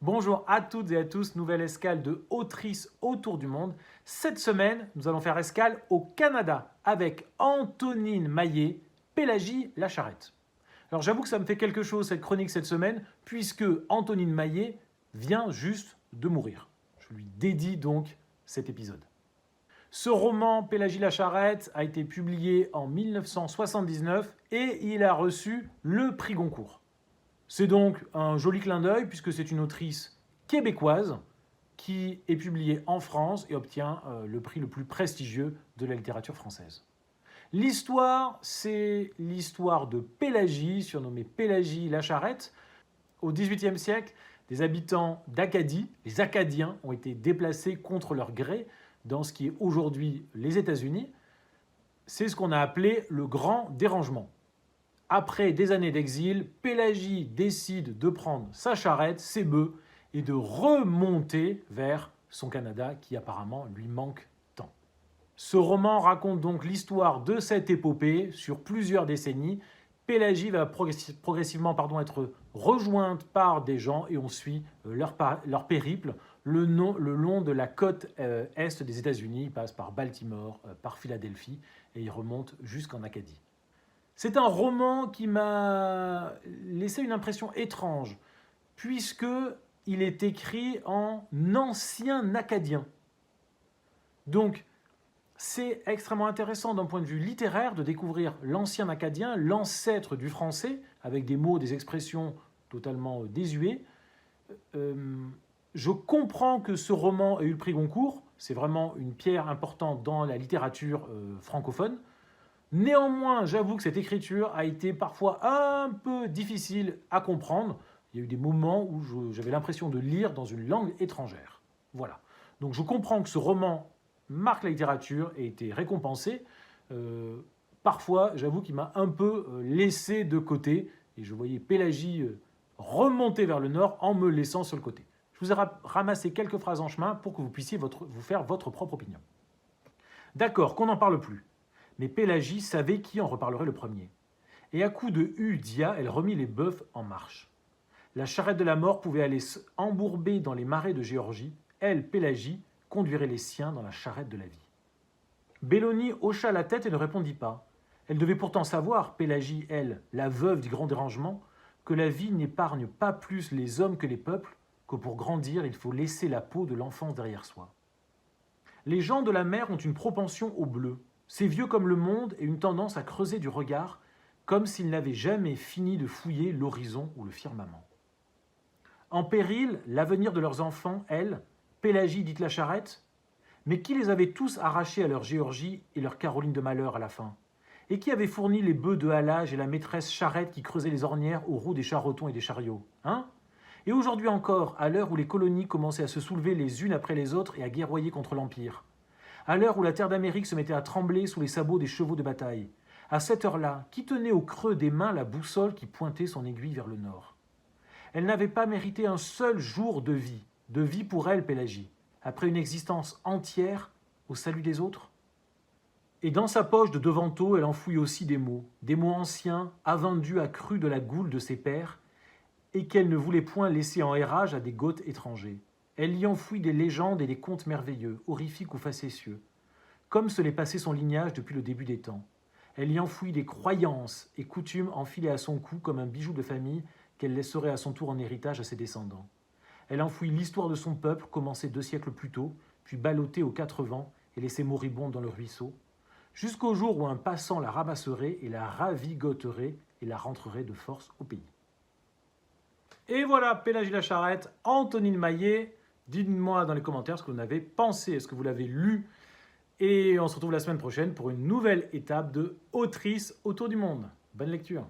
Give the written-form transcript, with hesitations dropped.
Bonjour à toutes et à tous, nouvelle escale de autrices autour du monde. Cette semaine, nous allons faire escale au Canada avec Antonine Maillet, Pélagie Lacharette. Alors j'avoue que ça me fait quelque chose cette chronique cette semaine, puisque Antonine Maillet vient juste de mourir. Je lui dédie donc cet épisode. Ce roman, Pélagie Lacharette, a été publié en 1979 et il a reçu le prix Goncourt. C'est donc un joli clin d'œil puisque c'est une autrice québécoise qui est publiée en France et obtient le prix le plus prestigieux de la littérature française. L'histoire, c'est l'histoire de Pélagie, surnommée Pélagie Lacharette. Au XVIIIe siècle, des habitants d'Acadie, les Acadiens, ont été déplacés contre leur gré dans ce qui est aujourd'hui les États-Unis. C'est ce qu'on a appelé le Grand Dérangement. Après des années d'exil, Pélagie décide de prendre sa charrette, ses bœufs, et de remonter vers son Canada qui apparemment lui manque tant. Ce roman raconte donc l'histoire de cette épopée sur plusieurs décennies. Pélagie va progressivement être rejointe par des gens et on suit leur périple le long de la côte est des États-Unis. Ils passent par Baltimore, par Philadelphie et ils remontent jusqu'en Acadie. C'est un roman qui m'a laissé une impression étrange, puisqu'il est écrit en ancien acadien. Donc, c'est extrêmement intéressant d'un point de vue littéraire de découvrir l'ancien acadien, l'ancêtre du français, avec des mots, des expressions totalement désuets. Je comprends que ce roman ait eu le prix Goncourt, c'est vraiment une pierre importante dans la littérature francophone. Néanmoins, j'avoue que cette écriture a été parfois un peu difficile à comprendre. Il y a eu des moments où j'avais l'impression de lire dans une langue étrangère. Voilà. Donc je comprends que ce roman marque la littérature et a été récompensé. Parfois, j'avoue qu'il m'a un peu laissé de côté et je voyais Pélagie remonter vers le nord en me laissant sur le côté. Je vous ai ramassé quelques phrases en chemin pour que vous puissiez vous faire votre propre opinion. D'accord, qu'on n'en parle plus. Mais Pélagie savait qui en reparlerait le premier. Et à coups de dia, elle remit les bœufs en marche. La charrette de la mort pouvait aller embourber dans les marais de Géorgie. Elle, Pélagie, conduirait les siens dans la charrette de la vie. Belloni hocha la tête et ne répondit pas. Elle devait pourtant savoir, Pélagie, elle, la veuve du grand dérangement, que la vie n'épargne pas plus les hommes que les peuples, que pour grandir, il faut laisser la peau de l'enfance derrière soi. Les gens de la mer ont une propension au bleu. C'est vieux comme le monde et une tendance à creuser du regard, comme s'ils n'avaient jamais fini de fouiller l'horizon ou le firmament. En péril, l'avenir de leurs enfants, elle, Pélagie dite Lacharette, mais qui les avait tous arrachés à leur Géorgie et leur Caroline de malheur à la fin? Et qui avait fourni les bœufs de halage et la maîtresse charrette qui creusait les ornières aux roues des charretons et des chariots? Hein? Et aujourd'hui encore, à l'heure où les colonies commençaient à se soulever les unes après les autres et à guerroyer contre l'Empire, à l'heure où la terre d'Amérique se mettait à trembler sous les sabots des chevaux de bataille, à cette heure-là, qui tenait au creux des mains la boussole qui pointait son aiguille vers le nord? Elle n'avait pas mérité un seul jour de vie pour elle, Pélagie, après une existence entière au salut des autres. Et dans sa poche de devanteau, elle enfouit aussi des mots anciens, invendus à cru de la goule de ses pères, et qu'elle ne voulait point laisser en hérage à des Goths étrangers. Elle y enfouit des légendes et des contes merveilleux, horrifiques ou facétieux, comme se l'est passé son lignage depuis le début des temps. Elle y enfouit des croyances et coutumes enfilées à son cou comme un bijou de famille qu'elle laisserait à son tour en héritage à ses descendants. Elle enfouit l'histoire de son peuple, commencée 2 siècles plus tôt, puis ballottée aux 4 vents et laissée moribonde dans le ruisseau, jusqu'au jour où un passant la ramasserait et la ravigoterait et la rentrerait de force au pays. Et voilà, Pélagie Lacharette, Antonine Maillet. Dites-moi dans les commentaires ce que vous en avez pensé, est-ce que vous l'avez lu? Et on se retrouve la semaine prochaine pour une nouvelle étape de Autrice autour du monde. Bonne lecture.